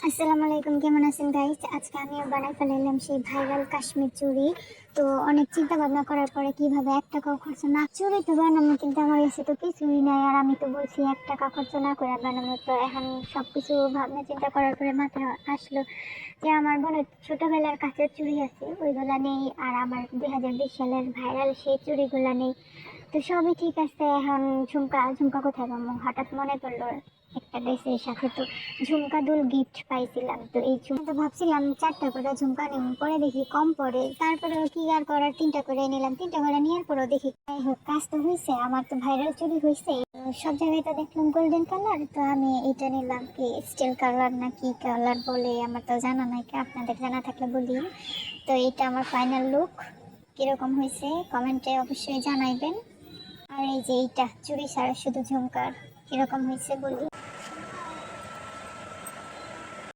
আসসালামু আলাইকুম, কেমন আছেন গাইস? আজকে আমিও বানাই ফেলাইলাম সেই ভাইরাল কাশ্মীর চুড়ি। তো অনেক চিন্তা ভাবনা করার পরে কিভাবে 1 টাকাও খরচ না চুড়ি তো বানানো, কিন্তু আমার কাছে তো কিছুই নাই। আর আমি তো বলছি 1 টাকা খরচ না করে বানানো। তো এখন সবকিছু ভাবনা চিন্তা করার পরে মাথায় আসলো যে আমার বোনের ছোটবেলার কাছের চুড়ি আছে, ওইগুলা নেই। আর আমার 2020 সালের ভাইরাল সেই চুড়িগুলা নেই। তো সবই ঠিক আছে, এখন ঝুমকা ঝুমকা কোথায় পাবো? হঠাৎ মনে পড়লো একটা ড্রেসের সাথে তো ঝুমকা দুল গিফট পাইছিলাম। তো এই ঝুমকা ভাবছিলাম 4টা করে ঝুমকা নিব, পরে দেখি কম পড়ে, তারপরে কি আর করার 3টা করে নিলাম। 3টা করে নেওয়ার পরও দেখি যাই হোক, কাজ তো হয়েছে, আমার তো ভাইরাল চুরি হয়েছে। সব জায়গায় তো দেখলাম গোল্ডেন কালার, তো আমি এটা নিলাম। কি স্টিল কালার না কি কালার বলে আমার তো জানা নাই, আপনাদের জানা থাকলে বলি। তো এটা আমার ফাইনাল লুক, কিরকম হয়েছে কমেন্টে অবশ্যই জানাইবেন। আর এই যে এইটা চুড়ি ছাড়া শুধু ঝুমকার, কিরকম হয়েছে বলি।